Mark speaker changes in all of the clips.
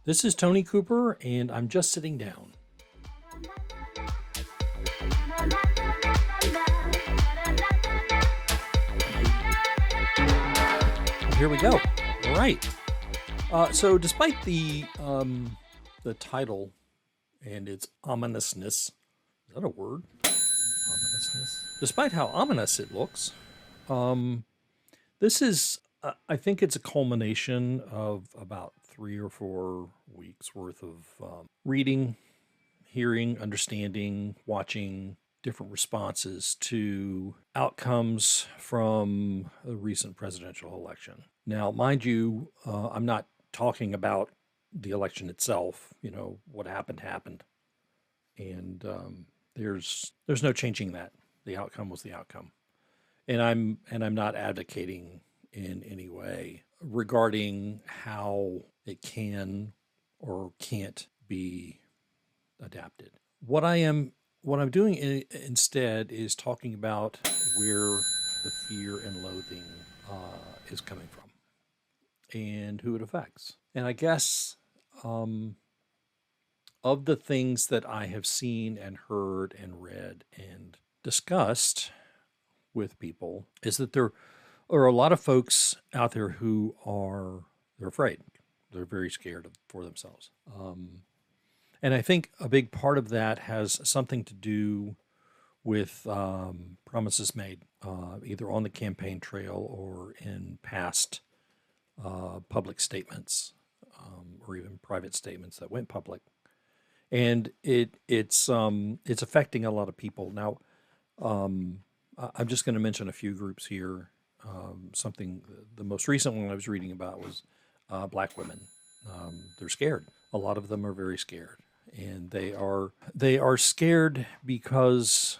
Speaker 1: This is Tony Cooper, and I'm just sitting down. Here we go. All right. So, despite the title and its ominousness, is that a word? Ominousness. Despite how ominous it looks, this is, I think it's a culmination of about 3 or 4 weeks worth of reading, hearing, understanding, watching different responses to outcomes from the recent presidential election. Now, mind you, I'm not talking about the election itself. You know, what happened happened, and there's no changing that. The outcome was the outcome, and I'm not advocating in any way regarding how it can or can't be adapted. What I'm doing instead is talking about where the fear and loathing is coming from and who it affects. And I guess of the things that I have seen and heard and read and discussed with people is that there are a lot of folks out there who they're afraid. They're very scared for themselves. And I think a big part of that has something to do with promises made, either on the campaign trail or in past public statements, or even private statements that went public. And it's affecting a lot of people. Now, I'm just going to mention a few groups here. The most recent one I was reading about was Black women. They're scared. A lot of them are very scared, and they are scared because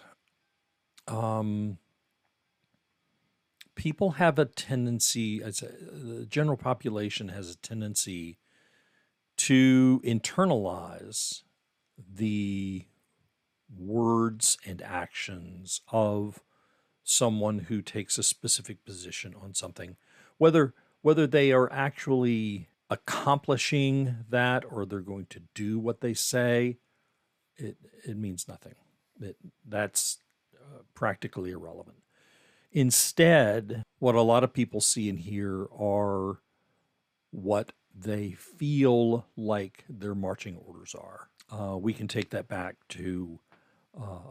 Speaker 1: people have a tendency, the general population has a tendency to internalize the words and actions of someone who takes a specific position on something, whether they are actually accomplishing that or they're going to do what they say, it means nothing. That's practically irrelevant. Instead, what a lot of people see and hear are what they feel like their marching orders are. We can take that back to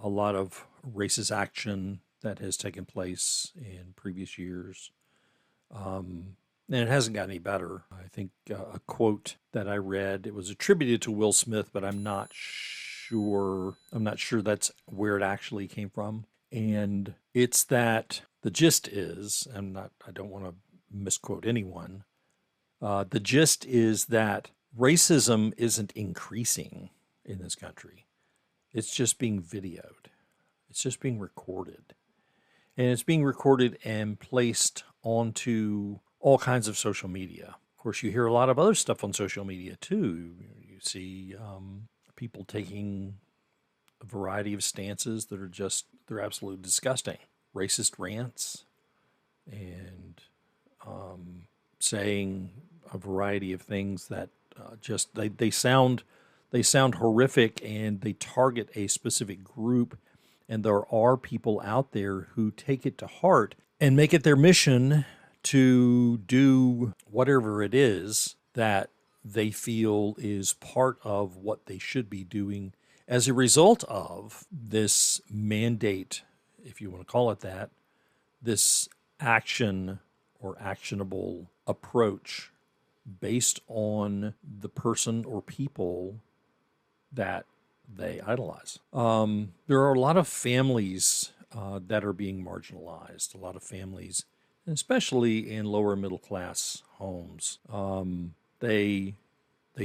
Speaker 1: a lot of racist action that has taken place in previous years. And it hasn't got any better. I think a quote that I read, it was attributed to Will Smith, but I'm not sure that's where it actually came from. And it's that the gist is, I don't want to misquote anyone. The gist is that racism isn't increasing in this country. It's just being videoed. It's just being recorded. And it's being recorded and placed onto all kinds of social media. Of course, you hear a lot of other stuff on social media too. You see people taking a variety of stances that are they're absolutely disgusting. Racist rants and saying a variety of things that they sound horrific, and they target a specific group. And there are people out there who take it to heart and make it their mission to do whatever it is that they feel is part of what they should be doing as a result of this mandate, if you want to call it that, this action or actionable approach based on the person or people that they idolize. There are a lot of families that are being marginalized, a lot of families, especially in lower middle class homes. They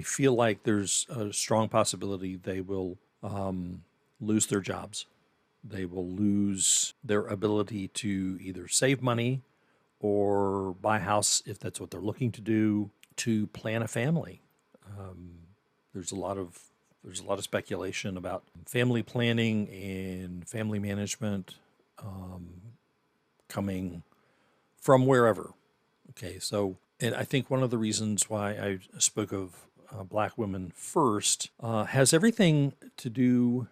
Speaker 1: feel like there's a strong possibility they will lose their jobs. They will lose their ability to either save money or buy a house if that's what they're looking to do, to plan a family. There's a lot of speculation about family planning and family management coming from wherever. Okay, so, and I think one of the reasons why I spoke of black women first, has everything to do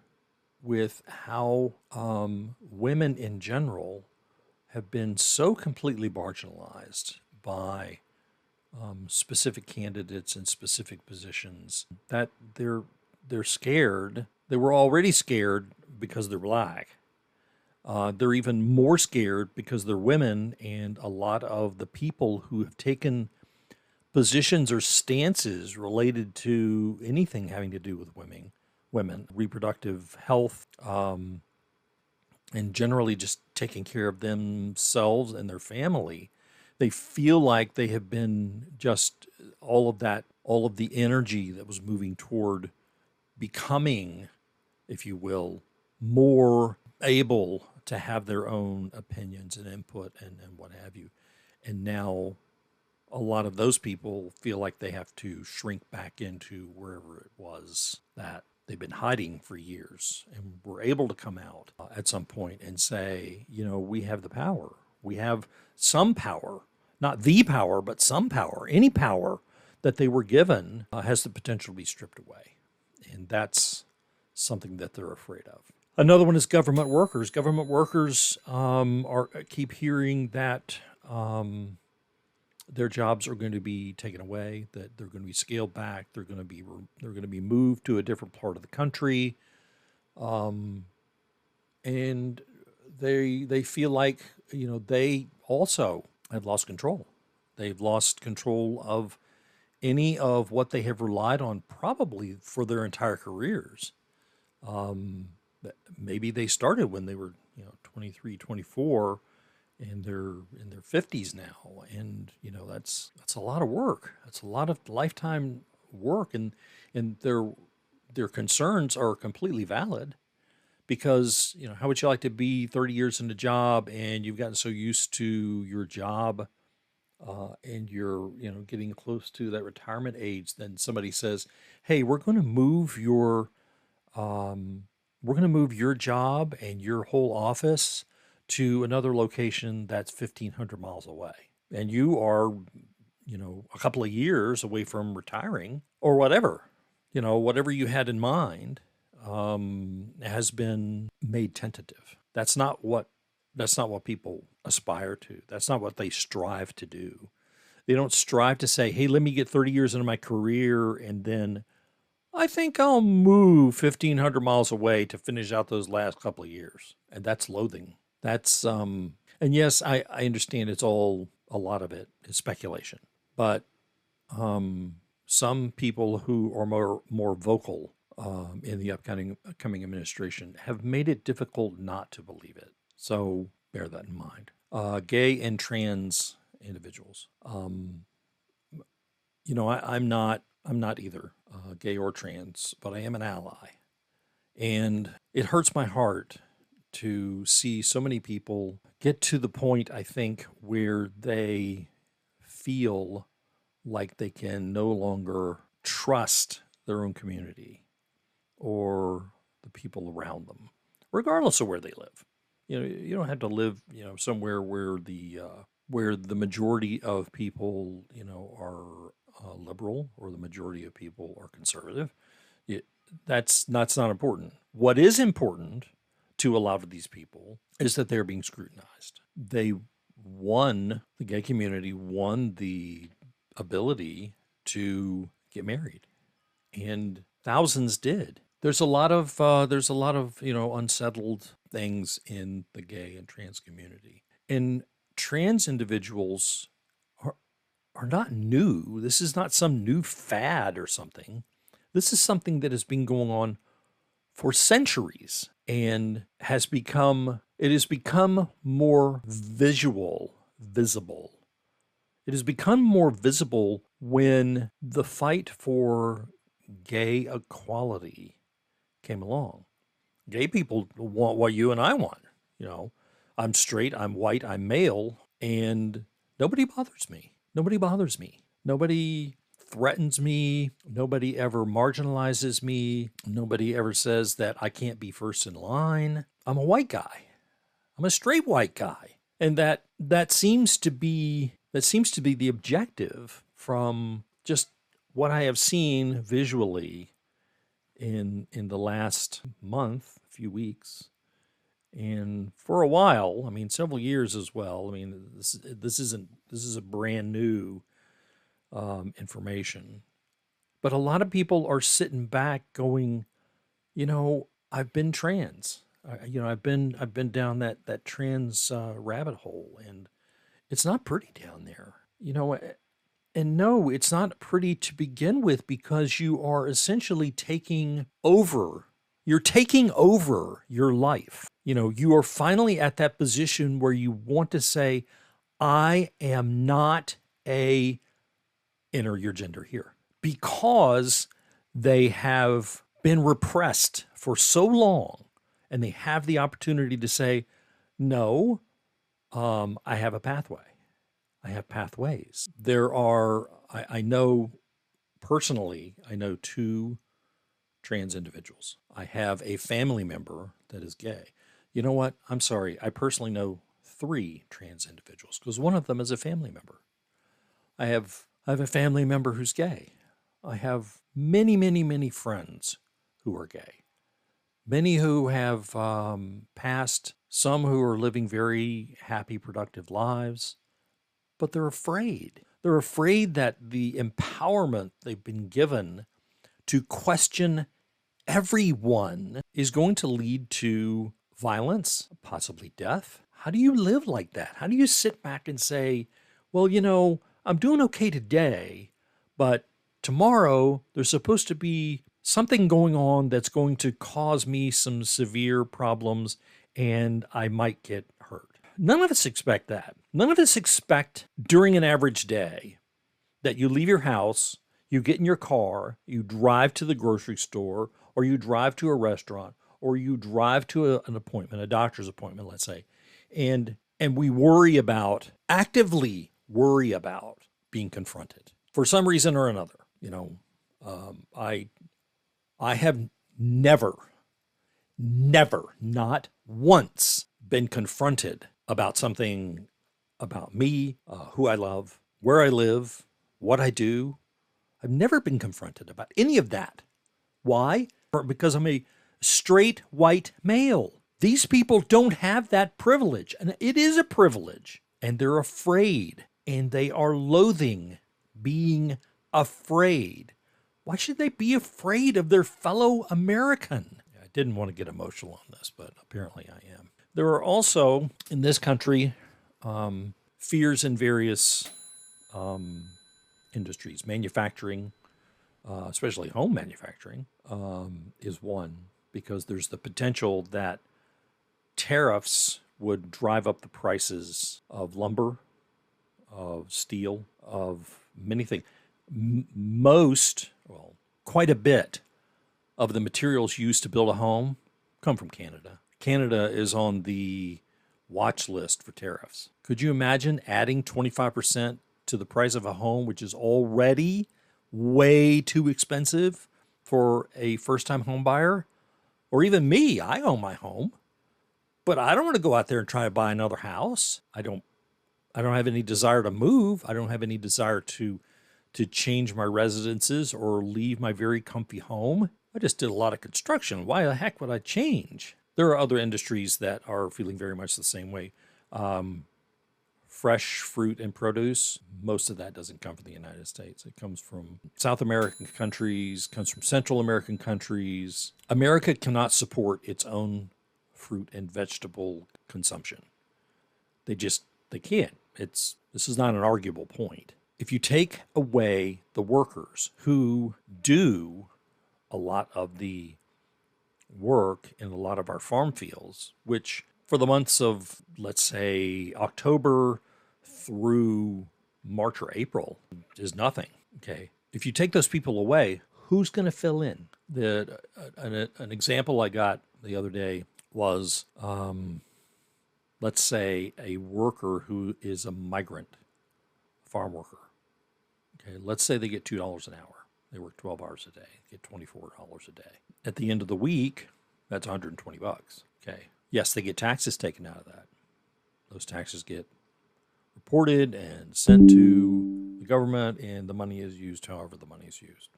Speaker 1: with how women in general have been so completely marginalized by specific candidates in specific positions that they're scared. They were already scared because they're black. They're even more scared because they're women, and a lot of the people who have taken positions or stances related to anything having to do with women, reproductive health, and generally just taking care of themselves and their family, they feel like they have been just all of that, all of the energy that was moving toward becoming, if you will, more able to have their own opinions and input and what have you. And now a lot of those people feel like they have to shrink back into wherever it was that they've been hiding for years, and were able to come out at some point and say, you know, we have the power. We have some power, not the power, but some power. Any power that they were given has the potential to be stripped away. And that's something that they're afraid of. Another one is government workers. Government workers keep hearing that their jobs are going to be taken away, that they're going to be scaled back, they're going to be moved to a different part of the country, and they feel like, you know, they also have lost control. They've lost control of any of what they have relied on probably for their entire careers. Maybe they started when they were, you know, 23, 24, and they're in their 50s now, and you know, that's a lot of work. That's a lot of lifetime work, and their concerns are completely valid, because, you know, how would you like to be 30 years in a job and you've gotten so used to your job, and you're, you know, getting close to that retirement age, then somebody says, hey, we're going to move your job and your whole office to another location that's 1,500 miles away. And you are, you know, a couple of years away from retiring, or whatever. You know, whatever you had in mind has been made tentative. That's not what people aspire to. That's not what they strive to do. They don't strive to say, hey, let me get 30 years into my career, and then I think I'll move 1,500 miles away to finish out those last couple of years. And that's loathing. That's, and yes, I understand a lot of it is speculation, but some people who are more vocal in the upcoming administration have made it difficult not to believe it. So bear that in mind. Gay and trans individuals. You know, I'm not either gay or trans, but I am an ally, and it hurts my heart to see so many people get to the point, I think, where they feel like they can no longer trust their own community or the people around them, regardless of where they live. You know, you don't have to live, you know, somewhere where the majority of people, you know, are liberal, or the majority of people are conservative. That's not important. What is important to a lot of these people is that they're being scrutinized. The gay community won the ability to get married, and thousands did. There's a lot of you know, unsettled things in the gay and trans community, and trans individuals are not new. This is not some new fad or something. This is something that has been going on for centuries, and it has become more visible. It has become more visible when the fight for gay equality came along. Gay people want what you and I want. You know, I'm straight, I'm white, I'm male, and nobody bothers me. Nobody threatens me. Nobody ever marginalizes me. Nobody ever says that I can't be first in line. I'm a white guy. I'm a straight white guy. And that seems to be the objective from just what I have seen visually in the last month, a few weeks, and for a while, I mean, several years as well. I mean, this is a brand new information, but a lot of people are sitting back going, I've been trans. I've been down that trans rabbit hole, and it's not pretty down there. And no, it's not pretty to begin with because you are essentially taking over. You're taking over your life. You are finally at that position where you want to say, I am not a, enter your gender here, because they have been repressed for so long and they have the opportunity to say, no, I have a pathway. I have pathways. I know personally, I know two trans individuals. I have a family member that is gay. You know what? I'm sorry. I personally know three trans individuals because one of them is a family member. I have a family member who's gay. I have many, many, many friends who are gay. Many who have passed, some who are living very happy, productive lives, but they're afraid. They're afraid that the empowerment they've been given to question everyone is going to lead to violence, possibly death. How do you live like that? How do you sit back and say, well, I'm doing okay today, but tomorrow there's supposed to be something going on that's going to cause me some severe problems and I might get hurt. None of us expect that. None of us expect during an average day that you leave your house, you get in your car, you drive to the grocery store, or you drive to a restaurant, or you drive to an appointment, a doctor's appointment, let's say, and we actively worry about being confronted for some reason or another. I have never, not once been confronted about something about me, who I love, where I live, what I do. I've never been confronted about any of that. Why? Because I'm a straight white male. These people don't have that privilege, and it is a privilege, and they're afraid, and they are loathing being afraid. Why should they be afraid of their fellow American? I didn't want to get emotional on this, but apparently I am. There are also, in this country, fears in various industries. Manufacturing, especially home manufacturing, is one, because there's the potential that tariffs would drive up the prices of lumber, of steel, of many things. Quite a bit of the materials used to build a home come from Canada. Canada is on the watch list for tariffs. Could you imagine adding 25% to the price of a home, which is already way too expensive for a first-time home buyer? Or even me, I own my home, but I don't want to go out there and try to buy another house. I don't have any desire to move. I don't have any desire to change my residences or leave my very comfy home. I just did a lot of construction. Why the heck would I change? There are other industries that are feeling very much the same way. Fresh fruit and produce, most of that doesn't come from the United States. It comes from South American countries, comes from Central American countries. America cannot support its own fruit and vegetable consumption. They can't. This is not an arguable point. If you take away the workers who do a lot of the work in a lot of our farm fields, which for the months of, let's say, October through March or April is nothing, okay? If you take those people away, who's going to fill in? An example I got the other day was, let's say, a worker who is a migrant farm worker. Okay, let's say they get $2 an hour. They work 12 hours a day, get $24 a day. At the end of the week, that's $120. Okay. Yes, they get taxes taken out of that. Those taxes get reported and sent to the government, and the money is used however the money is used.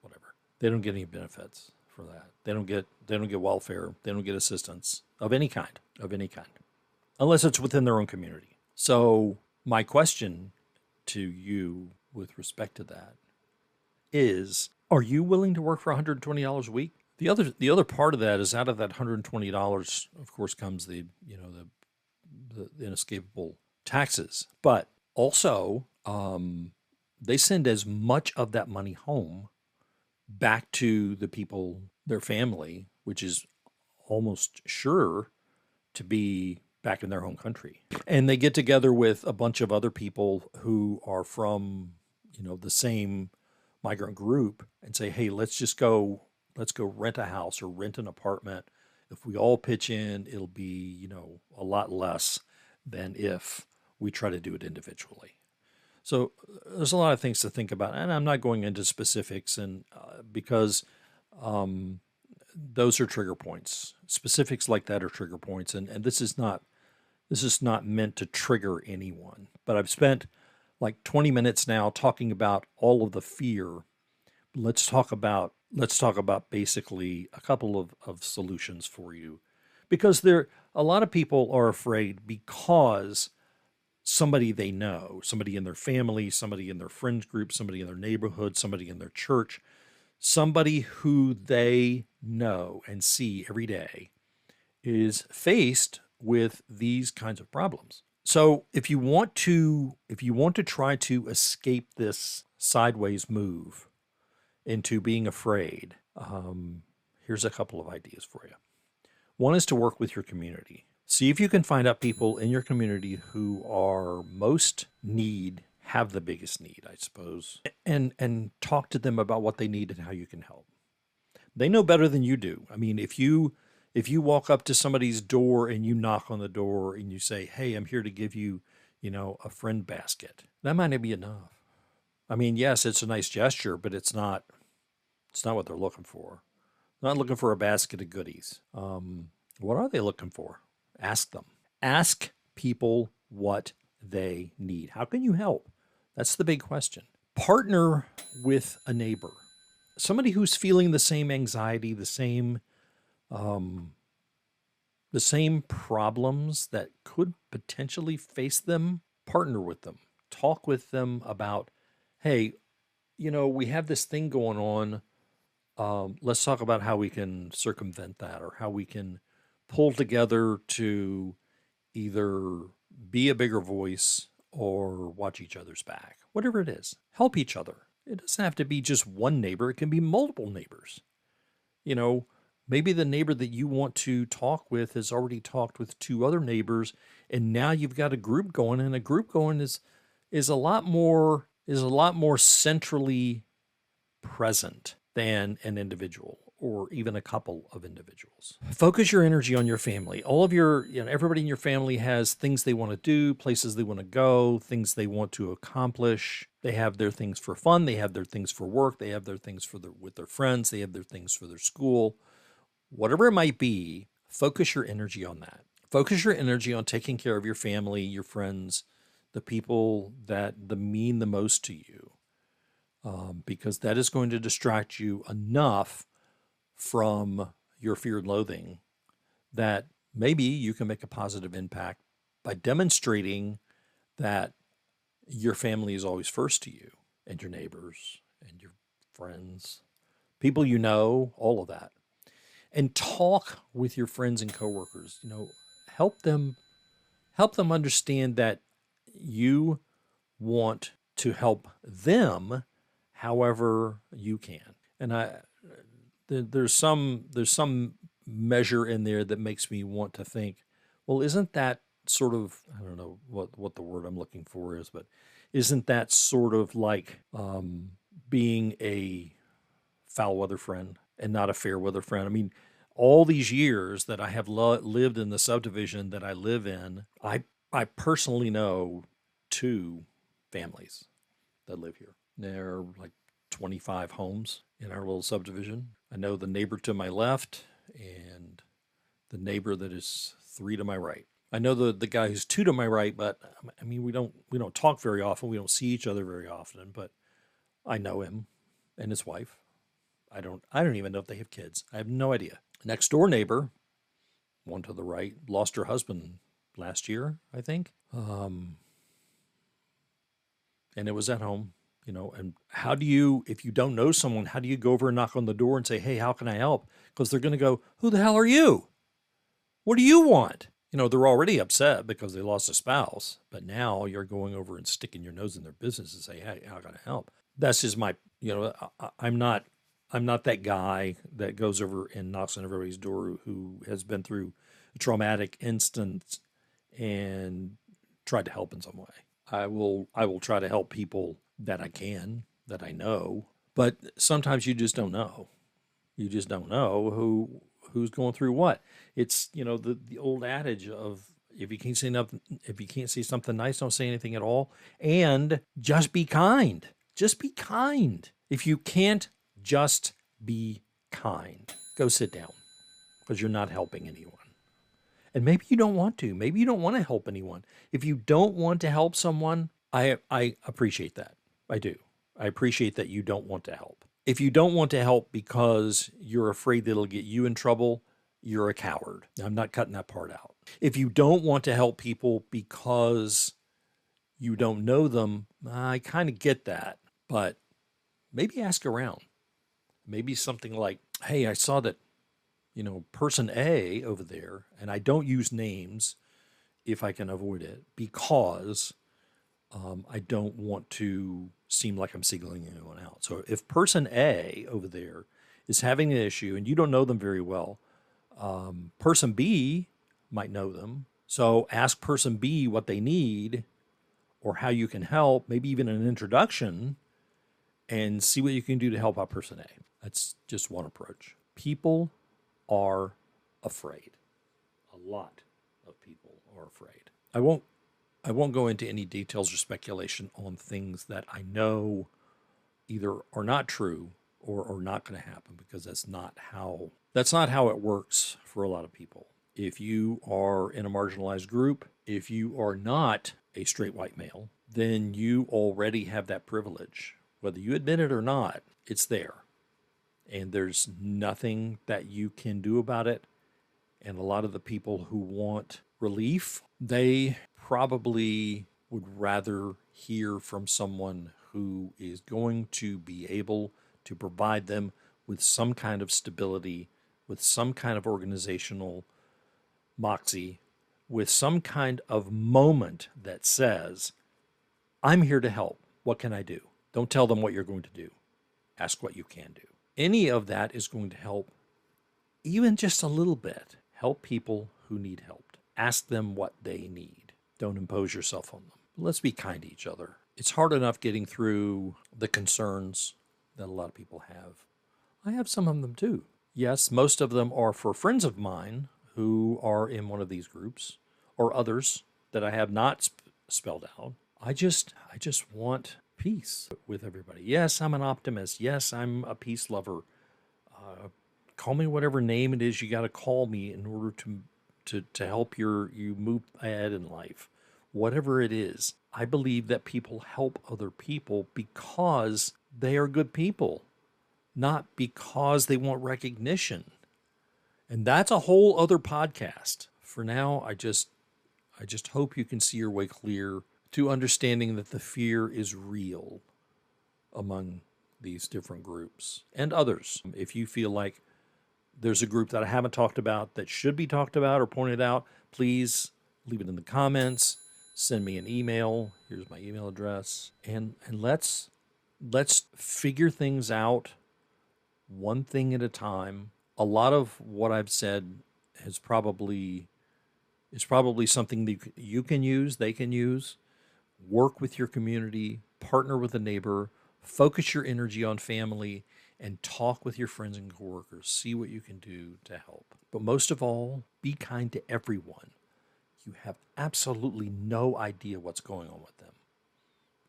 Speaker 1: Whatever. They don't get any benefits for that. They don't get welfare. They don't get assistance of any kind, unless it's within their own community. So my question to you with respect to that is, are you willing to work for $120 a week? The other part of that is, out of that $120, of course, comes the inescapable taxes, but also they send as much of that money home back to the people, their family, which is almost sure to be back in their home country. And they get together with a bunch of other people who are from, the same migrant group and say, hey, let's go rent a house or rent an apartment. If we all pitch in, it'll be, a lot less than if we try to do it individually. So there's a lot of things to think about, and I'm not going into specifics, and because those are trigger points. Specifics like that are trigger points, and this is not meant to trigger anyone. But I've spent like 20 minutes now talking about all of the fear. Let's talk about basically a couple of solutions for you, because a lot of people are afraid because somebody they know, somebody in their family, somebody in their friends group, somebody in their neighborhood, somebody in their church, somebody who they know and see every day is faced with these kinds of problems. So if you want to try to escape this sideways move into being afraid, here's a couple of ideas for you. One is to work with your community. See if you can find out people in your community who are have the biggest need, I suppose, and talk to them about what they need and how you can help. They know better than you do. I mean, if you walk up to somebody's door and you knock on the door and you say, "Hey, I'm here to give you, a friend basket," that might not be enough. I mean, yes, it's a nice gesture, but it's not what they're looking for. They're not looking for a basket of goodies. What are they looking for? Ask them. Ask people what they need. How can you help? That's the big question. Partner with a neighbor, somebody who's feeling the same anxiety, the same problems that could potentially face them. Partner with them. Talk with them about, hey, we have this thing going on. Let's talk about how we can circumvent that, or how we can pull together to either be a bigger voice or watch each other's back. Whatever it is, help each other. It doesn't have to be just one neighbor. It can be multiple neighbors. Maybe the neighbor that you want to talk with has already talked with two other neighbors, and now you've got a group going, and a group going is a lot more centrally present than an individual, or even a couple of individuals. Focus your energy on your family. All of everybody in your family has things they want to do, places they want to go, things they want to accomplish. They have their things for fun. They have their things for work. They have their things with their friends. They have their things for their school. Whatever it might be, focus your energy on that. Focus your energy on taking care of your family, your friends, the people that mean the most to you, because that is going to distract you enough from your fear and loathing that maybe you can make a positive impact by demonstrating that your family is always first to you, and your neighbors and your friends, people all of that. And talk with your friends and coworkers. Help them understand that you want to help them however you can. And there's some measure in there that makes me want to think, well, isn't that sort of, I don't know what the word I'm looking for is, but isn't that sort of like being a foul weather friend and not a fair weather friend? I mean, all these years that I have lived in the subdivision that I live in, I personally know two families that live here. There are like 25 homes in our little subdivision. I know the neighbor to my left and the neighbor that is 3 to my right. I know the guy who's two to my right, but I mean, we don't talk very often. We don't see each other very often, but I know him and his wife. I don't even know if they have kids. I have no idea. Next door neighbor, one to the right, lost her husband last year, I think. And it was at home, and how do you, if you don't know someone, how do you go over and knock on the door and say, hey, how can I help? Because they're going to go, who the hell are you? What do you want? They're already upset because they lost a spouse, but now you're going over and sticking your nose in their business and say, hey, how can I help? That's just my, I'm not that guy that goes over and knocks on everybody's door who has been through a traumatic instance and tried to help in some way. I will try to help people that I can, that I know, but sometimes you just don't know. You just don't know who's going through what. It's the old adage of if you can't say nothing, if you can't say something nice, don't say anything at all, and just be kind. Just be kind. If you can't just be kind, go sit down because you're not helping anyone. And maybe you don't want to. Maybe you don't want to help anyone. If you don't want to help someone, I appreciate that. I do. I appreciate that you don't want to help. If you don't want to help because you're afraid that it'll get you in trouble, you're a coward. I'm not cutting that part out. If you don't want to help people because you don't know them, I kind of get that. But maybe ask around. Maybe something like, hey, I saw that person A over there, and I don't use names if I can avoid it because I don't want to seem like I'm singling anyone out. So if person A over there is having an issue and you don't know them very well, person B might know them. So ask person B what they need or how you can help, maybe even an introduction, and see what you can do to help out person A. That's just one approach. People are afraid. A lot of people are afraid. I won't go into any details or speculation on things that I know either are not true or are not going to happen because that's not how it works for a lot of people. If you are in a marginalized group, if you are not a straight white male, then you already have that privilege. Whether you admit it or not, it's there. And there's nothing that you can do about it. And a lot of the people who want relief, they probably would rather hear from someone who is going to be able to provide them with some kind of stability, with some kind of organizational moxie, with some kind of moment that says, I'm here to help. What can I do? Don't tell them what you're going to do. Ask what you can do. Any of that is going to help, even just a little bit, help people who need help. Ask them what they need. Don't impose yourself on them. Let's be kind to each other. It's hard enough getting through the concerns that a lot of people have. I have some of them too. Yes, most of them are for friends of mine who are in one of these groups or others that I have not spelled out. I just want peace with everybody. Yes, I'm an optimist. Yes, I'm a peace lover. Call me whatever name it is you got to call me in order to help you move ahead in life. Whatever it is, I believe that people help other people because they are good people, not because they want recognition. And that's a whole other podcast. For now, I just hope you can see your way clear to understanding that the fear is real among these different groups and others. If you feel like there's a group that I haven't talked about that should be talked about or pointed out, please leave it in the comments. Send me an email. Here's my email address. And let's figure things out one thing at a time. A lot of what I've said is probably something that you can use, they can use. Work with your community, partner with a neighbor, focus your energy on family, and talk with your friends and coworkers. See what you can do to help. But most of all, be kind to everyone. You have absolutely no idea what's going on with them.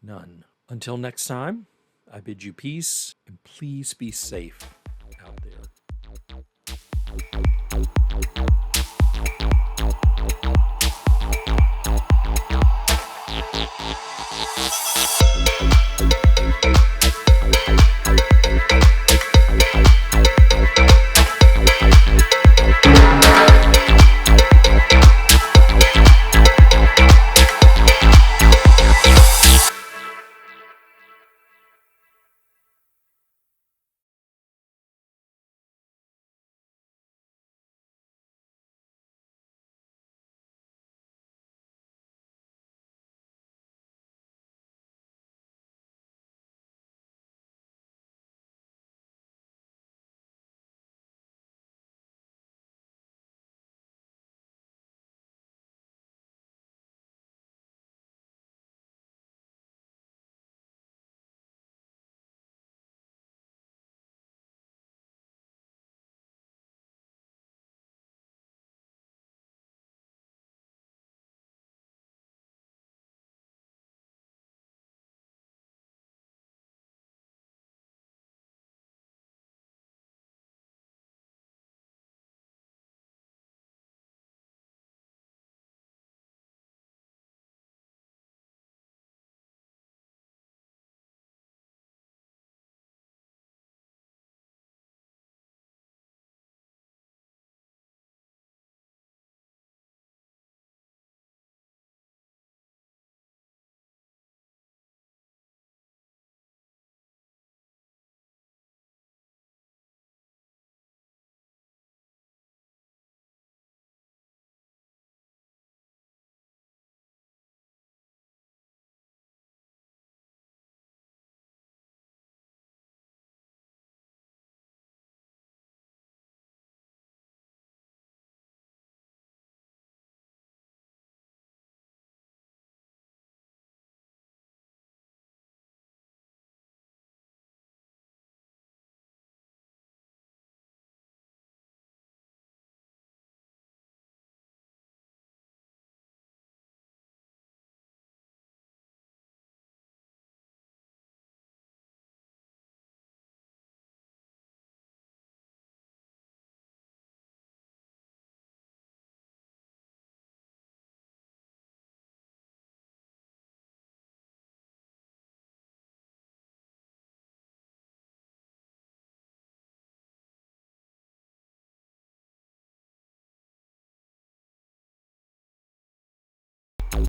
Speaker 1: None. Until next time, I bid you peace, and please be safe out there.